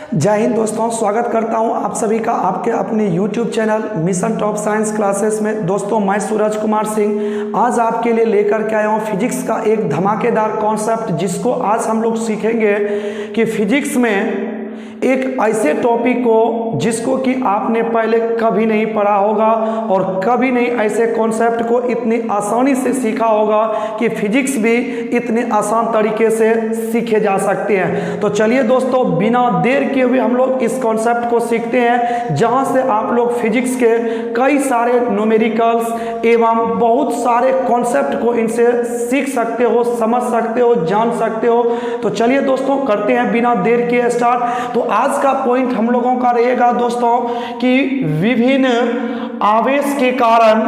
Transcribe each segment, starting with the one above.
जय हिंद दोस्तों, स्वागत करता हूं आप सभी का आपके अपने YouTube channel mission top science classes में। दोस्तों मैं सूरज कुमार सिंह आज आपके लिए लेकर के आया हूं फिजिक्स का एक धमाकेदार कॉन्सेप्ट, जिसको आज हम लोग सीखेंगे कि फिजिक्स में एक ऐसे टॉपिक को जिसको कि आपने पहले कभी नहीं पढ़ा होगा और कभी नहीं ऐसे कॉन्सेप्ट को इतनी आसानी से सीखा होगा कि फिजिक्स भी इतने आसान तरीके से सीखे जा सकते हैं। तो चलिए दोस्तों, बिना देर किए हुए हम लोग इस कॉन्सेप्ट को सीखते हैं, जहां से आप लोग फिजिक्स के कई सारे न्यूमेरिकल्स एवं बहुत सारे कॉन्सेप्ट को इनसे सीख सकते हो, समझ सकते हो, जान सकते हो। तो चलिए दोस्तों, करते हैं बिना देर किए स्टार्ट। तो आज का पॉइंट हम लोगों का रहेगा दोस्तों कि विभिन्न आवेश के कारण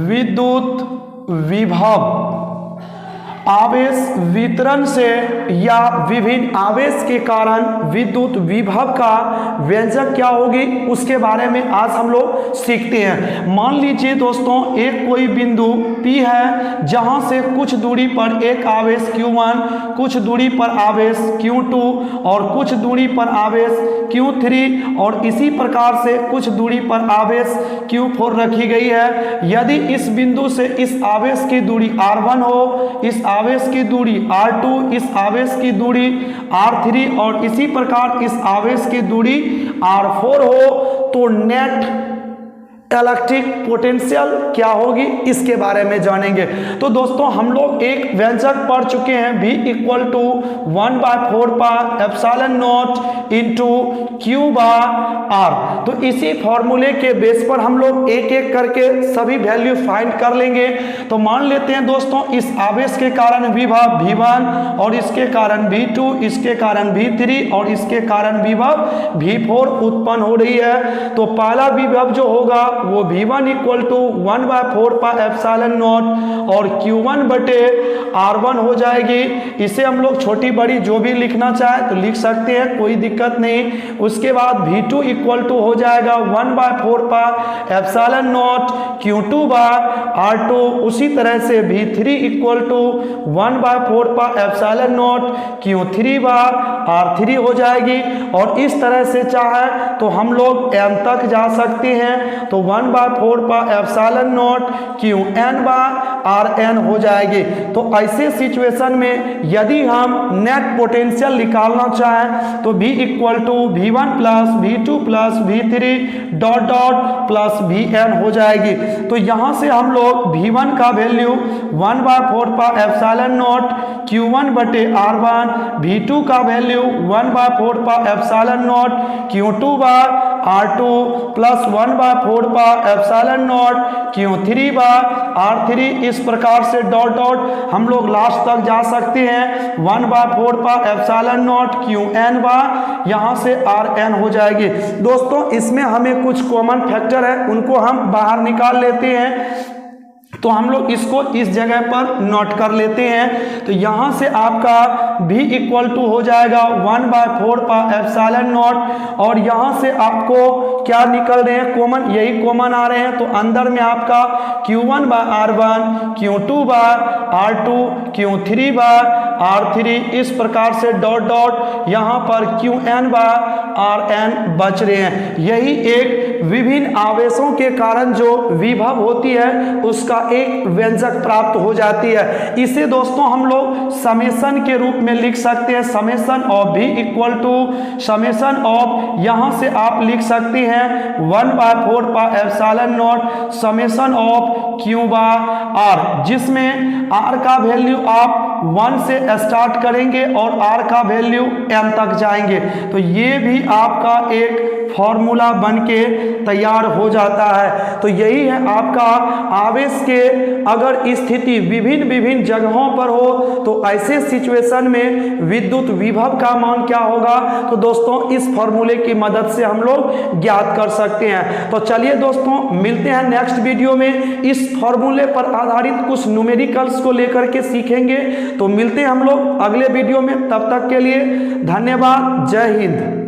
विद्युत विभव आवेश वितरण से या विभिन्न आवेश के कारण विद्युत विभव का व्यंजक क्या होगी उसके बारे में आज हम लोग सीखते हैं। मान लीजिए दोस्तों, एक कोई बिंदु P है जहां से कुछ दूरी पर एक आवेश Q1, कुछ दूरी पर आवेश Q2 और कुछ दूरी पर आवेश Q3 और इसी प्रकार से कुछ दूरी पर आवेश Q4 रखी गई है। यदि इस बिंदु से इस आवेश की दूरी R1 हो, इस आवेश की दूरी R2, इस आवेश की दूरी R3 और इसी प्रकार इस आवेश की दूरी R4 हो, तो नेट इलेक्ट्रिक पोटेंशियल क्या होगी इसके बारे में जानेंगे। तो दोस्तों, हम लोग एक व्यंजक पढ़ चुके हैं, V equal to 1/4 pi epsilon not into Q by R। तो इसी फॉर्मूले के बेस पर हम लोग एक एक करके सभी वैल्यू फाइंड कर लेंगे। तो मान लेते हैं दोस्तों, इस आवेश के कारण विभव V1 और इसके कारण V2, इसके कारण V3 और इसके कारण विभव V4 उत्पन्न हो रही है। तो पहला विभव जो होगा वो V1 equal to 1/4 pi epsilon not और Q1 बटे R1 हो जाएगी। इसे हम लोग छोटी बड़ी जो भी लिखना चाहे तो लिख सकते हैं, कोई दिक्कत नहीं। उसके बाद V2 इक्वल टू हो जाएगा 1/4 pi epsilon not Q2 by R2। उसी तरह से V3 equal to 1/4 pi epsilon not Q3 by R3 हो जाएगी। और इस तरह से चाहे तो हम लोग m तक जा सकते हैं, तो 1/4 pi epsilon not Qn by Rn हो जाएगी। तो ऐसे सिचुएशन में यदि हम नेट पोटेंशियल निकालना चाहें तो V equal to V1 plus V2 plus V3 dot dot plus Vn हो जाएगी। तो यहां से हम लोग V1 का value 1/4 pi epsilon not Q1 बटे R1, V2 का value 1/4 pi epsilon not Q2 by R2 plus 1/4 pi epsilon not Q3 by R3। इस प्रकार से डॉट डॉट हम लोग लास्ट तक जा सकते हैं। 1/4 pi epsilon not Qn by यहाँ से Rn हो जाएगी। दोस्तों, इसमें हमें कुछ कॉमन फैक्टर है, उनको हम बाहर निकाल लेते हैं। तो हम लोग इसको इस जगह पर नोट कर लेते हैं। तो यहाँ से आपका V इक्वल टू हो जाएगा 1/4 पाई एप्सिलॉन नॉट और यहाँ से आपको क्या निकल रहे हैं, कॉमन, यही कॉमन आ रहे हैं। तो अंदर में आपका Q1 bye R1, Q2 by R2, Q3 by R3 इस प्रकार से डॉट डॉट यहाँ पर Qn बाय Rn बच रहे हैं। यही एक विभिन्न आवेशों के कारण जो विभव होती है उसका एक व्यंजक प्राप्त हो जाती है। इसे दोस्तों हम लोग समेशन के रूप में लिख सकते हैं। Summation of V equal to summation of, यहाँ से आप लिख सकते हैं 1/4 pi epsilon not summation of Q by R, जिसमें R का वैल्यू आप 1 से स्टार्ट करेंगे और R का वैल्यू m तक जाएंगे। तो ये भी आपका एक फॉर्मूला बनके तैयार हो जाता है। तो यही है आपका आवेश के अगर स्थिति विभिन्न जगहों पर हो तो ऐसे सिचुएशन में विद्युत विभव का मान क्या होगा, तो दोस्तों इस फॉर्मूले की मदद से हम लोग ज्ञात कर सकते हैं। तो चलिए दोस्तों, मिलते हैं नेक्स्ट वीडियो में। इस फॉर्मूले पर आधारित कुछ न्यूमेरिकल्स को लेकर के सीखेंगे। तो मिलते हैं हम लोग अगले वीडियो में, तब तक के लिए धन्यवाद। जय हिंद।